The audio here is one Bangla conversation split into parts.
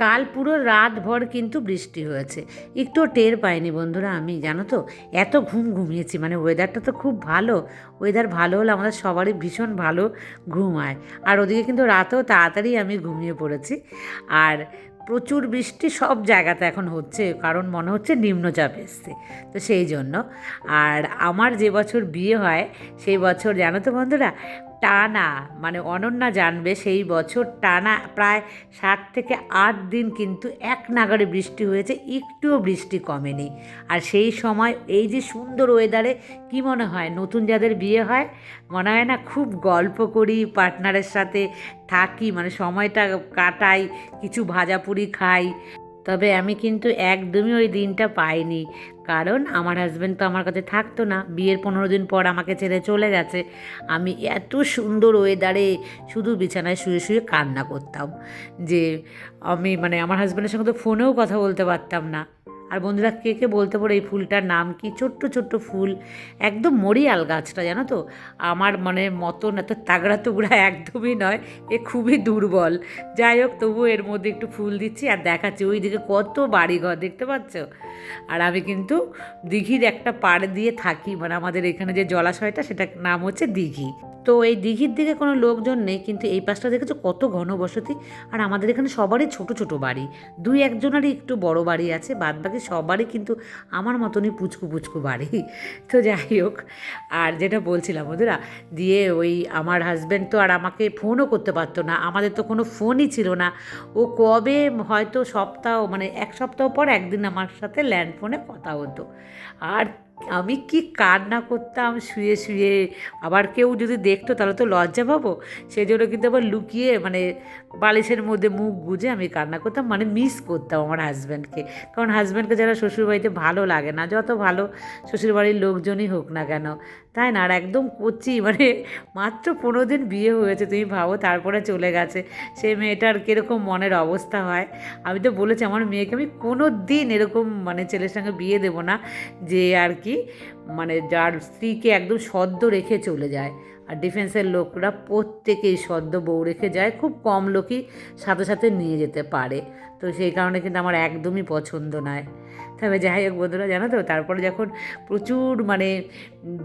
কাল পুরো রাতভর কিন্তু বৃষ্টি হয়েছে, একটুও টের পাইনি বন্ধুরা আমি, জানো তো। এত ঘুমিয়েছি, মানে ওয়েদারটা তো খুব ভালো। ওয়েদার ভালো হলে আমাদের সবারই ভীষণ ভালো ঘুম হয়। আর ওদিকে কিন্তু রাতেও তাড়াতাড়ি আমি ঘুমিয়ে পড়েছি। আর প্রচুর বৃষ্টি সব জায়গাতে এখন হচ্ছে, কারণ মনে হচ্ছে নিম্নচাপ এসছে, তো সেই জন্য। আর আমার যে বছর বিয়ে হয় সেই বছর জানো তো বন্ধুরা, টানা, মানে অনন্যা জানবে, সেই বছর টানা প্রায় 7 থেকে 8 দিন কিন্তু এক নাগাড়ে বৃষ্টি হয়েছে, একটুও বৃষ্টি কমেনি। আর সেই সময় এই যে সুন্দর ওয়েদারে কি মনে হয়, নতুন যাদের বিয়ে হয় মনে হয় না খুব গল্প করি পার্টনারের সাথে, থাকি, মানে সময়টা কাটাই, কিছু ভাজাপুরি খাই। তবে আমি কিন্তু একদমই ওই দিনটা পাইনি, কারণ আমার হাজব্যান্ড তো আমার কাছে থাকতো না, বিয়ের 15 দিন পর আমাকে ছেড়ে চলে গেছে। আমি এত সুন্দর ওয়েদারে শুধু বিছানায় শুয়ে শুয়ে কান্না করতাম, যে আমি মানে আমার হাজব্যান্ডের সঙ্গে তো ফোনেও কথা বলতে পারতাম না। আর বন্ধুরা, কে কে বলতে পারো এই ফুলটার নাম কি? ছোট্ট ছোট্ট ফুল, একদম মরিয়াল গাছটা, জানো তো। আমার মানে মতন এত তাগড়া তুগড়া একদমই নয়, এ খুবই দুর্বল। যাই হোক, তবুও এর মধ্যে একটু ফুল দিচ্ছি আর দেখাচ্ছি। ওই দিকে কত বাড়িঘর দেখতে পাচ্ছ। আর আমি কিন্তু দিঘির একটা পাড় দিয়ে থাকি, মানে আমাদের এখানে যে জলাশয়টা সেটার নাম হচ্ছে দিঘি। তো এই দিঘির দিকে কোনো লোকজন নেই, কিন্তু এই পাশটা দেখেছো কত ঘনবসতি। আর আমাদের এখানে সবারই ছোট ছোট বাড়ি, দুই একজনেরই একটু বড় বাড়ি আছে, বাদবাকি সবারই কিন্তু আমার মতনই পুচকু পুচকু বাড়ি। তো যাই হোক, আর যেটা বলছিলাম বন্ধুরা, দিয়ে ওই আমার হাজব্যান্ড তো আর আমাকে ফোনও করতে পারতো না, আমাদের তো কোনো ফোনই ছিল না। ও কবে হয়তো সপ্তাহ, মানে এক সপ্তাহ পর একদিন আমার সাথে ল্যান্ড ফোনে কথা হতো। আর আমি কি কান্না করতাম শুয়ে শুয়ে। আবার কেউ যদি দেখতো তাহলে তো লজ্জা পাবো, সেই জন্য কিন্তু আবার লুকিয়ে, মানে বালিশের মধ্যে মুখ গুজে আমি কান্না করতাম, মানে মিস করতাম আমার হাজব্যান্ডকে। কারণ হাজব্যান্ডকে যারা শ্বশুরবাড়িতে ভালো লাগে না, যত ভালো শ্বশুরবাড়ির লোকজনই হোক না কেন, তাই না? আর একদম কচি, মানে মাত্র 15 দিন বিয়ে হয়েছে, তুমি ভাবো, তারপরে চলে গেছে। সেই মেয়েটার কীরকম মনের অবস্থা হয়। আমি তো বলেছি আমার মেয়েকে আমি কোনো দিন এরকম মানে ছেলের সঙ্গে বিয়ে দেবো না, যে আর কি, মানে যার স্ত্রীকে একদম সদ্য রেখে চলে যায়। আর ডিফেন্সের লোকরা প্রত্যেকেই সদ্য বউ রেখে যায়, খুব কম লোকই সাথে সাথে নিয়ে যেতে পারে। তো সেই কারণে কিন্তু আমার একদমই পছন্দ নয়। তবে যাই হোক বন্ধুরা, জানো তো, তারপরে যখন প্রচুর মানে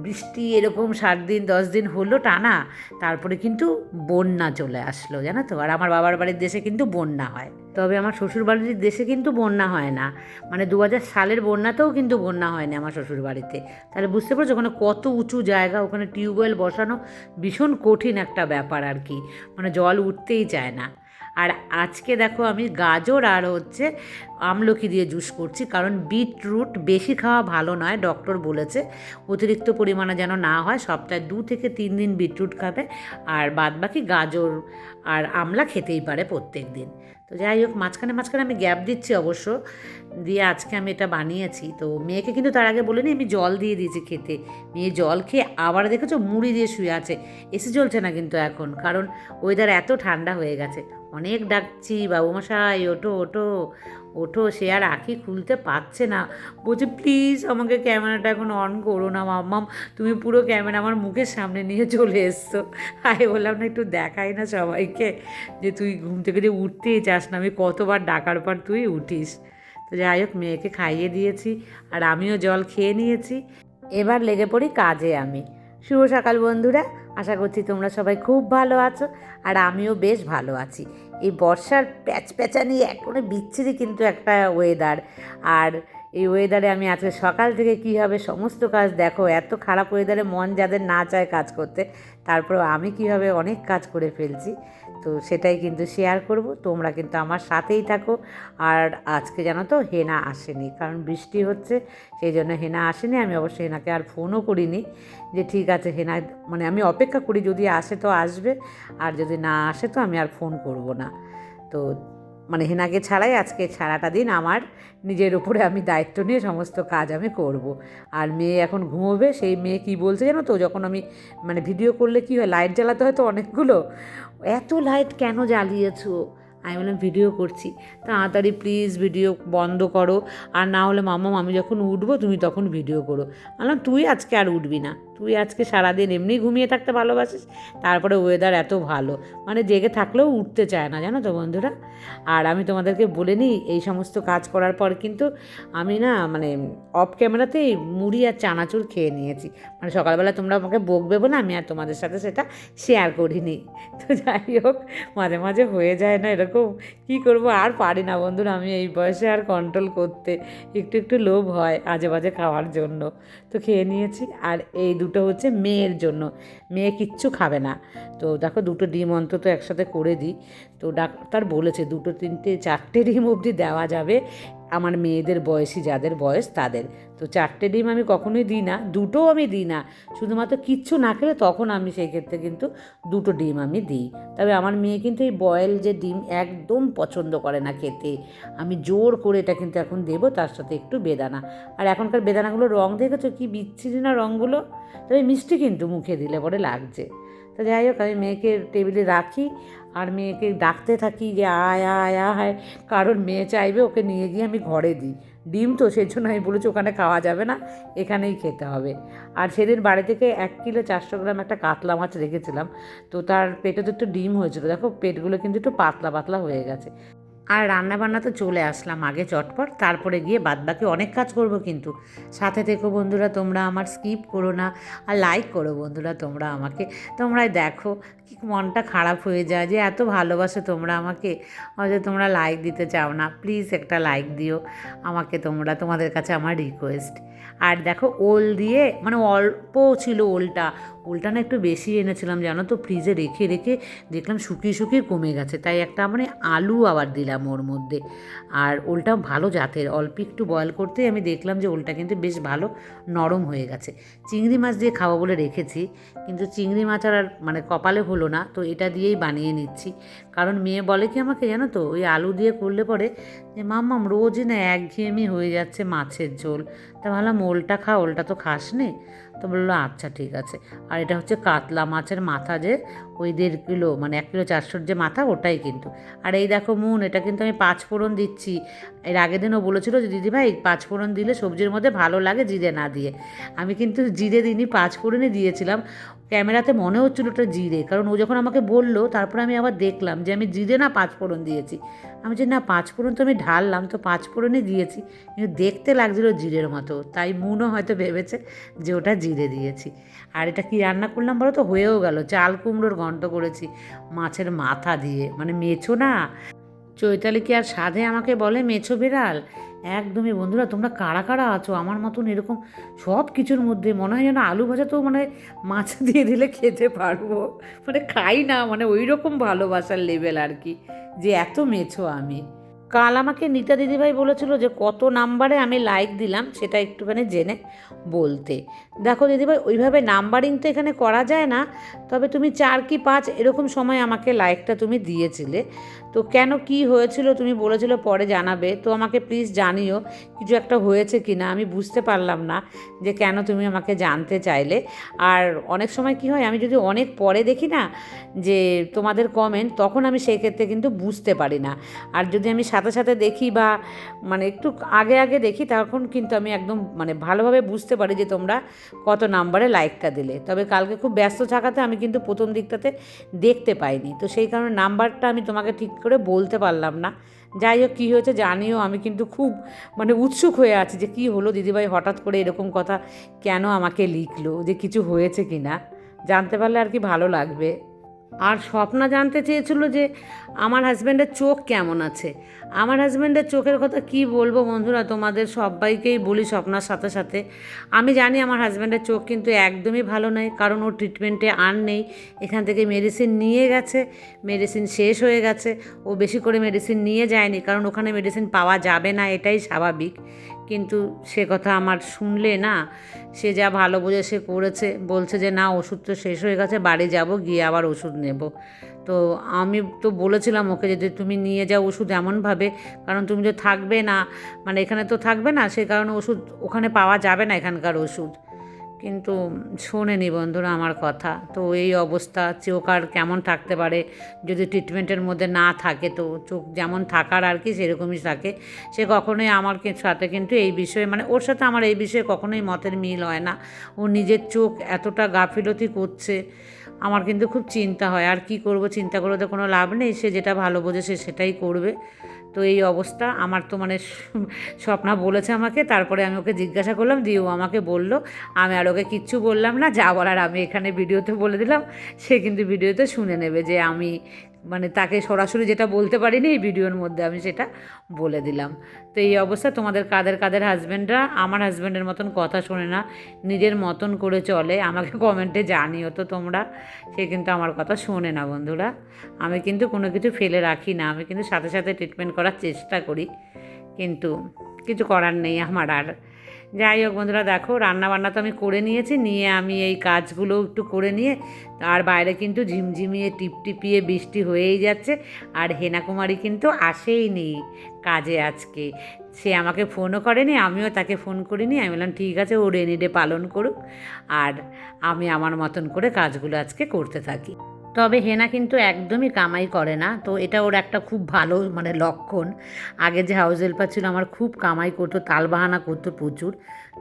বৃষ্টি এরকম 7 দিন 10 দিন হলো টানা, তারপরে কিন্তু বন্যা চলে আসলো, জানো তো। আর আমার বাবার বাড়ির দেশে কিন্তু বন্যা হয়, তবে আমার শ্বশুর বাড়ির দেশে কিন্তু বন্যা হয় না। মানে 2000 সালের বন্যাতেও কিন্তু বন্যা হয়নি আমার শ্বশুর বাড়িতে। তাহলে বুঝতে পারছো ওখানে কত উঁচু জায়গা, ওখানে টিউবওয়েল বসানো ভীষণ কঠিন একটা ব্যাপার আর কি, মানে জল উঠতেই চায় না। আর আজকে দেখো আমি গাজর আর হচ্ছে আমলকি দিয়ে জুস করছি, কারণ বিটরুট বেশি খাওয়া ভালো নয়, ডক্টর বলেছে অতিরিক্ত পরিমাণে যেন না হয়। সপ্তাহে 2 থেকে 3 দিন বিটরুট খাবে, আর বাদবাকি গাজর আর আমলা খেতেই পারে প্রত্যেক দিন। তো যাই হোক, মাঝখানে মাঝখানে আমি গ্যাপ দিচ্ছি অবশ্য, দিয়ে আজকে আমি এটা বানিয়েছি। তো মেয়েকে কিন্তু তার আগে বলিনি, আমি জল দিয়ে দিয়েছি খেতে। মেয়ে জল খেয়ে আবার দেখেছো মুড়ি দিয়ে শুয়ে আছে, এসি চলছে না কিন্তু এখন, কারণ ওয়েদার এত ঠান্ডা হয়ে গেছে। অনেক ডাকছি, বাবুমশাই ওঠো ওঠো ওঠো, সে আর আঁখি খুলতে পারছে না। বলছে প্লিজ আমাকে ক্যামেরাটা এখন অন করো না মাম্মাম, তুমি পুরো ক্যামেরা আমার মুখের সামনে নিয়ে চলে এসছো। আমি বললাম না একটু দেখাই না সবাইকে, যে তুই ঘুম থেকে যে উঠতেই চাস না, আমি কতবার ডাকার পর তুই উঠিস। তো যাই হোক, মেয়েকে খাইয়ে দিয়েছি আর আমিও জল খেয়ে নিয়েছি। এবার লেগে পড়ি কাজে আমি। শুভ সকাল বন্ধুরা, আশা করছি তোমরা সবাই খুব ভালো আছো, আর আমিও বেশ ভালো আছি। এই বর্ষার প্যাচপ্যাচানি এখনো বিচ্ছিরি কিন্তু একটা ওয়েদার। আর এই ওয়েদারে আমি আজকে সকাল থেকে কীভাবে সমস্ত কাজ, দেখো এত খারাপ ওয়েদারে মন যাদের না চায় কাজ করতে, তারপরেও আমি কীভাবে অনেক কাজ করে ফেলছি, তো সেটাই কিন্তু শেয়ার করব। তোমরা কিন্তু আমার সাথেই থাকো। আর আজকে জানো তো হেনা আসেনি, কারণ বৃষ্টি হচ্ছে, সেই জন্য হেনা আসেনি। আমি অবশ্যই হেনাকে আর ফোনও করিনি, যে ঠিক আছে হেনা, মানে আমি অপেক্ষা করি যদি আসে তো আসবে, আর যদি না আসে তো আমি আর ফোন করব না। তো মানে হেনাকে ছাড়াই আজকে সারাটা দিন আমার নিজের উপরে আমি দায়িত্ব নিয়ে সমস্ত কাজ আমি করব। আর মেয়ে এখন ঘুমোবে, সেই মেয়ে কি বলছে জানো তো, যখন আমি মানে ভিডিও করলে কি হয়, লাইট জ্বালাতে হয় তো অনেকগুলো, এত লাইট কেন জ্বালিয়েছো? আমি বললাম ভিডিও করছি, তাড়াতাড়ি প্লিজ ভিডিও বন্ধ করো, আর না হলে মাম্মাম আমি যখন উঠবো তুমি তখন ভিডিও করো। বললাম তুই আজকে আর উঠবি না, তুই আজকে সারাদিন এমনি ঘুমিয়ে থাকতে ভালোবাসিস, তারপরে ওয়েদার এত ভালো, মানে জেগে থাকলেও উঠতে চায় না, জানো তো বন্ধুরা। আর আমি তোমাদেরকে বলে নিই, এই সমস্ত কাজ করার পর কিন্তু আমি না মানে অফ ক্যামেরাতেই মুড়ি আর চানাচুর খেয়ে নিয়েছি। মানে সকালবেলা তোমরা আমাকে বকবে বলে আমি আর তোমাদের সাথে সেটা শেয়ার করিনি। তো যাই হোক, মাঝে মাঝে হয়ে যায় না এরকম, কী করবো, আর পারি না বন্ধুরা আমি এই বয়সে আর কন্ট্রোল করতে, একটু একটু লোভ হয় আজে বাজে খাওয়ার জন্য। তো খেয়ে নিয়েছি। আর এই দুটো হচ্ছে মেয়ের জন্য, মেয়ে কিচ্ছু খাবে না। তো দেখো দুটো ডিম অন্তত একসাথে করে দিই। তো ডাক্তার বলেছে 2, 3, 4টে ডিম অবধি দেওয়া যাবে আমার মেয়েদের বয়সী, যাদের বয়স তাদের। তো 4টে ডিম আমি কখনোই দিই না, 2টোও আমি দিই না। শুধুমাত্র কিচ্ছু না খেলে তখন আমি সেই ক্ষেত্রে কিন্তু 2টো ডিম আমি দিই। তবে আমার মেয়ে কিন্তু এই বয়েল যে ডিম একদম পছন্দ করে না খেতে। আমি জোর করে এটা কিন্তু এখন দেবো, তার সাথে একটু বেদানা। আর এখনকার বেদানাগুলো রং দেখেছো কি বিচ্ছিরি না রঙগুলো, তবে মিষ্টি কিন্তু মুখে দিলে পরে লাগছে। তো যাই হোক, আমি মেয়েকে টেবিলে রাখি আর মেয়েকে ডাকতে থাকি যে আয় আয় আয়, কারণ মেয়ে চাইবে ওকে নিয়ে গিয়ে আমি ঘরে দিই। ডিম তো সেই জন্য আমি বলেছি ওখানে খাওয়া যাবে না, এখানেই খেতে হবে। আর সেদিন বাড়ি থেকে 1 কিলো 400 গ্রাম একটা কাতলা মাছ রেখেছিলাম, তো তার পেটে তো একটু ডিম হয়েছিল, দেখো পেটগুলো কিন্তু একটু পাতলা পাতলা হয়ে গেছে। আর রান্নাবান্না তো চলে আসলাম আগে চটপট, তারপরে গিয়ে বাদবাকি অনেক কাজ করব। কিন্তু সাথে থেকো বন্ধুরা, তোমরা আমার স্কিপ করো না, আর লাইক করো বন্ধুরা তোমরা আমাকে। তোমরাই দেখো কি মনটা খারাপ হয়ে যায় যে এত ভালোবাসো তোমরা আমাকে, হয়তো তোমরা লাইক দিতে চাও না। প্লিজ একটা লাইক দিও আমাকে তোমরা, তোমাদের কাছে আমার রিকোয়েস্ট। আর দেখো ওল দিয়ে, মানে অল্প ছিল ওলটা, ওলটা না একটু বেশি এনেছিলাম জানো তো, ফ্রিজে রেখে রেখে দেখলাম শুকিয়ে শুকিয়ে কমে গেছে, তাই একটা মানে আলু আবার দিলাম ওর মধ্যে। আর ওলটা ভালো জাতের, অল্প একটু বয়েল করতেই আমি দেখলাম যে ওলটা কিন্তু বেশ ভালো নরম হয়ে গেছে। চিংড়ি মাছ দিয়ে খাবো বলে রেখেছি, কিন্তু চিংড়ি মাছ আর মানে কপালে হলো না, তো এটা দিয়েই বানিয়ে নিচ্ছি। কারণ মেয়ে বলে কি আমাকে জানো তো, ওই আলু দিয়ে করলে পরে যে মাম্মাম রোজই না একঘেয়েমি হয়ে যাচ্ছে মাছের ঝোল। তা ভাবলাম ওলটা খা, ওলটা তো খাস নে। তো বললো আচ্ছা ঠিক আছে। আর এটা হচ্ছে কাতলা মাছের মাথা, যে ওই 1.5 কিলো মানে 1 কিলো 400 যে মাথা ওটাই কিন্তু। আর এই দেখো মুন, এটা কিন্তু আমি 5 ফোড়ন দিচ্ছি। এর আগের দিনও বলেছিল যে দিদিভাই 5 ফোড়ন দিলে সবজির মধ্যে ভালো লাগে জিরে না দিয়ে। আমি কিন্তু জিরে দিইনি, 5 ফোড়নই দিয়েছিলাম। ক্যামেরাতে মনে হচ্ছিল ওটা জিরে, কারণ ও যখন আমাকে বললো তারপরে আমি আবার দেখলাম যে আমি জিরে না 5 ফোড়ন দিয়েছি। আমি যে না 5 ফোড়ন তো আমি ঢাললাম, তো 5 ফোড়নই দিয়েছি, কিন্তু দেখতে লাগছিলো জিরের মতো, তাই মুনও হয়তো ভেবেছে যে ওটা জিরে দিয়েছি। আর এটা কি রান্না করলাম বলো তো, হয়েও গেল, চাল কুমড়োর ঘন্ট করেছি মাছের মাথা দিয়ে। মানে মেছো না, চৈতালি কি আর সাধে আমাকে বলে মেছো বিড়াল? একদমই বন্ধুরা, তোমরা কারা কারা আছো আমার মতন এরকম সব কিছুর মধ্যে? মনে হয় যেন আলু ভাজা তো মানে মাছ দিয়ে দিলে খেতে পারবো, মানে খাই না, মানে ওই রকম ভালোবাসার লেভেল আর কি, যে এত মেছো আমি। কাল আমাকে নিতা দিদিভাই বলেছিল যে কত নাম্বারে আমি লাইক দিলাম সেটা একটুখানি জেনে বলতে। দেখো দিদিভাই, ওইভাবে নাম্বারিং তো এখানে করা যায় না, তবে তুমি 4 কি 5 এরকম সময় আমাকে লাইকটা তুমি দিয়েছিলে। তো কেন কি হয়েছিল তুমি বলেছিল পরে জানাবে, তো আমাকে প্লিজ জানিও কিছু একটা হয়েছে কি না, আমি বুঝতে পারলাম না যে কেন তুমি আমাকে জানতে চাইলে। আর অনেক সময় কি হয়, আমি যদি অনেক পরে দেখি না যে তোমাদের কমেন্ট, তখন আমি সেই ক্ষেত্রে কিন্তু বুঝতে পারি না। আর যদি আমি সাথে সাথে দেখি বা মানে একটু আগে আগে দেখি, তখন কিন্তু আমি একদম মানে ভালোভাবে বুঝতে পারি যে তোমরা কত নাম্বারে লাইকটা দিলে। তবে কালকে খুব ব্যস্ত থাকাতে আমি কিন্তু প্রথম দিকটাতে দেখতে পাইনি, তো সেই কারণে নাম্বারটা আমি তোমাকে ঠিক করে বলতে পারলাম না। যাই হোক, কী হয়েছে জানিও, আমি কিন্তু খুব মানে উৎসুক হয়ে আছি যে কী হলো, দিদিভাই হঠাৎ করে এরকম কথা কেন আমাকে লিখলো, যে কিছু হয়েছে কি না, জানতে পারলে আর কি ভালো লাগবে। আর স্বপ্না জানতে চেয়েছিল যে আমার হাজব্যান্ডের চোখ কেমন আছে। আমার হাজব্যান্ডের চোখের কথা কি বলবো বন্ধুরা, তোমাদের সবাইকেই বলি স্বপ্নার সাথে সাথে। আমি জানি আমার হাজব্যান্ডের চোখ কিন্তু একদমই ভালো নয়, কারণ ও ট্রিটমেন্টে আর নেই। এখান থেকে মেডিসিন নিয়ে গেছে, মেডিসিন শেষ হয়ে গেছে। ও বেশি করে মেডিসিন নিয়ে যায়নি, কারণ ওখানে মেডিসিন পাওয়া যাবে না, এটাই স্বাভাবিক। কিন্তু সে কথা আমার শুনলে না, সে যা ভালো বোঝে সে করেছে, বলছে যে না ওষুধ তো শেষ হয়ে গেছে, বাড়ি যাব গিয়ে আবার ওষুধ নেব। তো আমি তো বলেছিলাম ওকে যে তুমি নিয়ে যাও ওষুধ এমনভাবে, কারণ তুমি তো থাকবে না, মানে এখানে তো থাকবে না, সে কারণে ওষুধ ওখানে পাওয়া যাবে না এখানকার ওষুধ। কিন্তু শোনেনি বন্ধুরা আমার কথা। তো এই অবস্থা, চোখ আর কেমন থাকতে পারে যদি ট্রিটমেন্টের মধ্যে না থাকে, তো চোখ যেমন থাকার আর কি সেরকমই থাকে। সে কখনোই আমার সাথে কিন্তু এই বিষয়ে, মানে ওর সাথে আমার এই বিষয়ে কখনোই মতের মিল হয় না। ও নিজের চোখ এতটা গাফিলতি করছে, আমার কিন্তু খুব চিন্তা হয়। আর কি করব, চিন্তা করে তো কোনো লাভ নেই, সে যেটা ভালো বোঝে সে সেটাই করবে। তো এই অবস্থা আমার তো, মানে স্বপ্না বলেছে আমাকে, তারপরে আমি ওকে জিজ্ঞাসা করলাম, দিয়ে ও আমাকে বলল। আমি আর ওকে কিচ্ছু বললাম না, যা বলার আমি এখানে ভিডিওতে বলে দিলাম। সে কিন্তু ভিডিওতে শুনে নেবে যে আমি, মানে তাকে সরাসরি যেটা বলতে পারিনি এই ভিডিওর মধ্যে আমি সেটা বলে দিলাম। তো এই অবস্থা, তোমাদের কাদের কাদের হাজব্যান্ডরা আমার হাজব্যান্ডের মতন কথা শোনে না, নিজের মতন করে চলে, আমাকে কমেন্টে জানিও তো তোমরা। সে কিন্তু আমার কথা শোনে না বন্ধুরা। আমি কিন্তু কোনো কিছু ফেলে রাখি না, আমি কিন্তু সাথে সাথে ট্রিটমেন্ট করার চেষ্টা করি, কিন্তু কিছু করার নেই আমার আর। যাই হোক বন্ধুরা, দেখো রান্নাবান্না তো আমি করে নিয়েছি, নিয়ে আমি এই কাজগুলো একটু করে নিয়ে, আর বাইরে কিন্তু ঝিমঝিমিয়ে টিপটিপিয়ে বৃষ্টি হয়েই যাচ্ছে। আর হেনা কুমারী কিন্তু আসেইনি কাজে আজকে, সে আমাকে ফোনও করেনি, আমিও তাকে ফোন করিনি। আমি বললাম ঠিক আছে, ও রেনি ডে পালন করুক, আর আমি আমার মতন করে কাজগুলো আজকে করতে থাকি। তবে হেনা কিন্তু একদমই কামাই করে না, তো এটা ওর একটা খুব ভালো মানে লক্ষণ। আগে যে হাউস হেল্পার ছিল আমার খুব কামাই করতো, তালবাহানা করতো প্রচুর।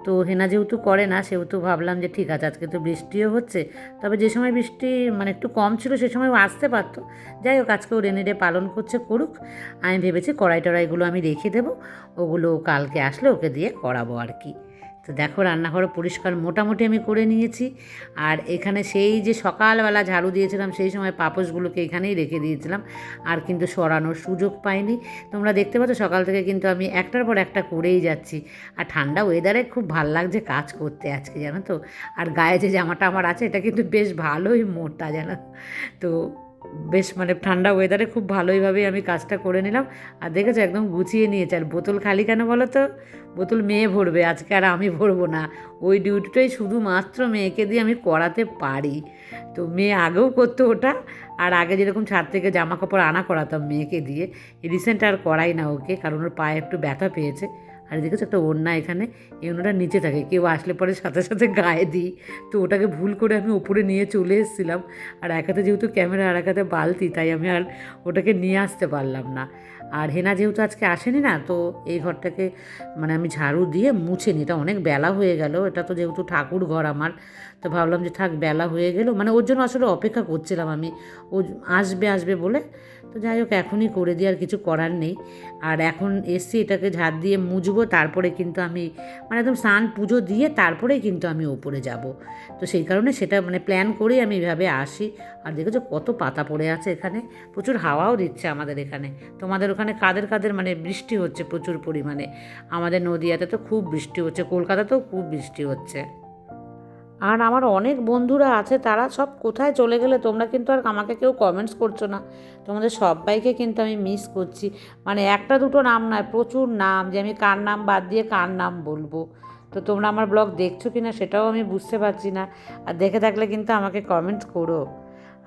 তো হেনা যেহেতু করে না, সেহেতু ভাবলাম যে ঠিক আছে, আজকে তো বৃষ্টিও হচ্ছে, তবে যে সময় বৃষ্টি মানে একটু কম ছিল সে সময় ও আসতে পারতো। যাই হোক, আজকে ও রেনি ডে পালন করছে, করুক। আমি ভেবেছি কড়াই টড়াইগুলো আমি রেখে দেবো, ওগুলো কালকে আসলে ওকে দিয়ে করাবো আর কি। তো দেখো রান্নাঘর পরিষ্কার মোটামুটি আমি করে নিয়েছি। আর এখানে সেই যে সকালবেলা ঝাড়ু দিয়েছিলাম সেই সময় পাপোশগুলোকে এখানেই রেখে দিয়েছিলাম, আর কিন্তু সরানোর সুযোগ পাইনি। তোমরা দেখতে পাচ্ছ সকাল থেকে কিন্তু আমি একটার পর একটা করেই যাচ্ছি। আর ঠান্ডা ওয়েদারে খুব ভাল লাগছে কাজ করতে আজকে, জানো তো। আর গায়ে যে জামাটা আমার আছে এটা কিন্তু বেশ ভালোই মোটা, জানো তো। বেশ মানে ঠান্ডা ওয়েদারে খুব ভালোইভাবেই আমি কাজটা করে নিলাম। আর দেখেছো একদম গুছিয়ে নিয়েছে। আর বোতল খালি কেন বলো তো? বোতল মেয়ে ভরবে আজকে, আর আমি ভরবো না। ওই ডিউটিটাই শুধুমাত্র মেয়েকে দিয়ে আমি করাতে পারি। তো মেয়ে আগেও করতো ওটা, আর আগে যেরকম ছাদ থেকে জামা কাপড় আনা করাতাম মেয়েকে দিয়ে, রিসেন্ট আর করাই না ওকে, কারণ ওর পায়ে একটু ব্যথা পেয়েছে। আর দেখেছো একটা ওড়না এখানে, এই ওড়নাটা নিচে থাকে, কেউ আসলে পরে সাথে সাথে গায়ে দিই। তো ওটাকে ভুল করে আমি ওপরে নিয়ে চলে এসেছিলাম। আর এক হাতে যেহেতু ক্যামেরা আর এক হাতে বালতি, তাই আমি আর ওটাকে নিয়ে আসতে পারলাম না। আর হেনা যেহেতু আজকে আসেনি না, তো এই ঘরটাকে মানে আমি ঝাড়ু দিয়ে মুছে নিই। এটা অনেক বেলা হয়ে গেল, এটা তো যেহেতু ঠাকুর ঘর আমার, তো ভাবলাম যে থাক, বেলা হয়ে গেল, মানে ওর জন্য আসলে অপেক্ষা করছিলাম আমি, ও আসবে আসবে বলে। তো যাই হোক এখনই করে দিই, আর কিছু করার নেই। আর এখন এসছি, এটাকে ঝাড় দিয়ে মুছবো, তারপরে কিন্তু আমি মানে একদম স্নান পুজো দিয়ে তারপরেই কিন্তু আমি ওপরে যাব। তো সেই কারণে সেটা মানে প্ল্যান করেই আমি এভাবে আসি। আর দেখেছো কত পাতা পড়ে আছে এখানে, প্রচুর হাওয়াও দিচ্ছে আমাদের এখানে। তোমাদের ওখানে কাদের কাদের মানে বৃষ্টি হচ্ছে প্রচুর পরিমাণে? আমাদের নদিয়াতে তো খুব বৃষ্টি হচ্ছে, কলকাতাতেও খুব বৃষ্টি হচ্ছে। আর আমার অনেক বন্ধুরা আছে, তারা সব কোথায় চলে গেলে, তোমরা কিন্তু আর আমাকে কেউ কমেন্টস করছো না। তোমাদের সবাইকে কিন্তু আমি মিস করছি, মানে একটা দুটো নাম নয়, প্রচুর নাম, যে আমি কার নাম বাদ দিয়ে কার নাম বলবো। তো তোমরা আমার ব্লগ দেখছো কি না সেটাও আমি বুঝতে পারছি না। আর দেখে থাকলে কিন্তু আমাকে কমেন্টস করো।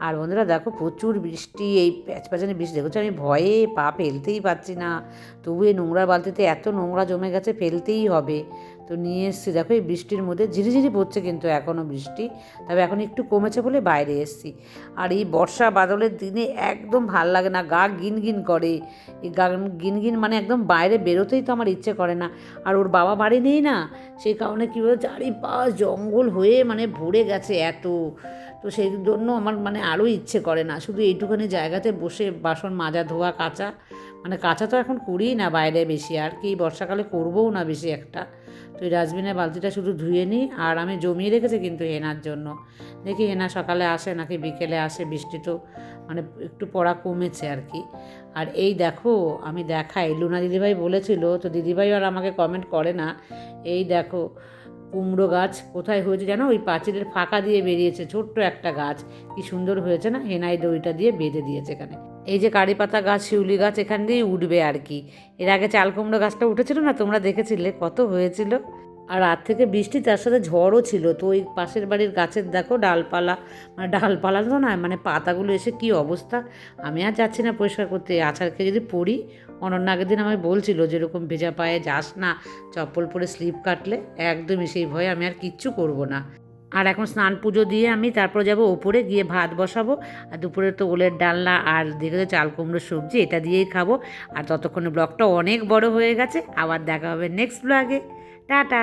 আর বন্ধুরা দেখো প্রচুর বৃষ্টি, এই প্যাচপ্যাচানি বৃষ্টি দেখছো, আমি ভয়ে পা ফেলতেই পারছি না। তবু এই নোংরা বালতিতে এত নোংরা জমে গেছে, ফেলতেই হবে। তো নিয়ে এসেছি, দেখো এই বৃষ্টির মধ্যে ঝিরিঝিরি পড়ছে কিন্তু এখনও বৃষ্টি, তবে এখন একটু কমেছে বলে বাইরে এসেছি। আর এই বর্ষা বাদলের দিনে একদম ভাল লাগে না, গা গিনগিন করে। এই গা গিনগিন মানে একদম বাইরে বেরোতেই তো আমার ইচ্ছে করে না। আর ওর বাবা বাড়ি নেই না, সেই কারণে কী বলে চারিপাশ জঙ্গল হয়ে মানে ভরে গেছে এত। তো সেই জন্য আমার মানে আরও ইচ্ছে করে না, শুধু এইটুখানি জায়গাতে বসে বাসন মাজা ধোয়া কাচা, মানে কাচা তো এখন করিই না বাইরে বেশি, আর কি বর্ষাকালে করবোও না বেশি একটা। তো এই ডাস্টবিনের বালতিটা শুধু ধুয়ে নিই, আর আমি জমিয়ে রেখেছি কিন্তু হেনার জন্য। দেখি হেনা সকালে আসে নাকি বিকেলে আসে, বৃষ্টি তো মানে একটু পড়া কমেছে আর কি। আর এই দেখো আমি দেখাই, লুনা দিদিভাই বলেছিল, তো দিদিভাই আর আমাকে কমেন্ট করে না। এই দেখো কুমড়ো গাছ কোথায় হয়েছে জানো, ওই পাঁচিলের ফাঁকা দিয়ে বেরিয়েছে ছোট্ট একটা গাছ, কি সুন্দর হয়েছে না, হেনাই দড়িটা দিয়ে বেঁধে দিয়েছে এখানে। এই যে কারি পাতা গাছ, শিউলি গাছ এখান দিয়েই উঠবে আর কি। এর আগে চাল কুমড়ো গাছটা উঠেছিল না, তোমরা দেখেছিলে কত হয়েছিল। আর রাত থেকে বৃষ্টি, তার সাথে ঝড়ও ছিল, তো ওই পাশের বাড়ির গাছের দেখো ডালপালা, মানে ডালপালা তো নয় মানে পাতাগুলো এসে কি অবস্থা। আমি আর যাচ্ছি না পরিষ্কার করতে, আছাড়কে যদি পড়ি। অনন্য আগের দিন আমায় বলছিল যেরকম ভেজা পায়ে যাস না, চপ্পল পরে স্লিপ কাটলে, একদমই সেই ভয়ে আমি আর কিচ্ছু করব না। আর এখন স্নান পুজো দিয়ে আমি তারপর যাব ওপরে গিয়ে ভাত বসাবো। আর দুপুরে তো ওলের ডালনা আর দেখে চাল কুমড়োর সবজি এটা দিয়েই খাবো। আর ততক্ষণে ব্লগটা অনেক বড় হয়ে গেছে। আবার দেখা হবে নেক্সট ব্লগে। টাটা।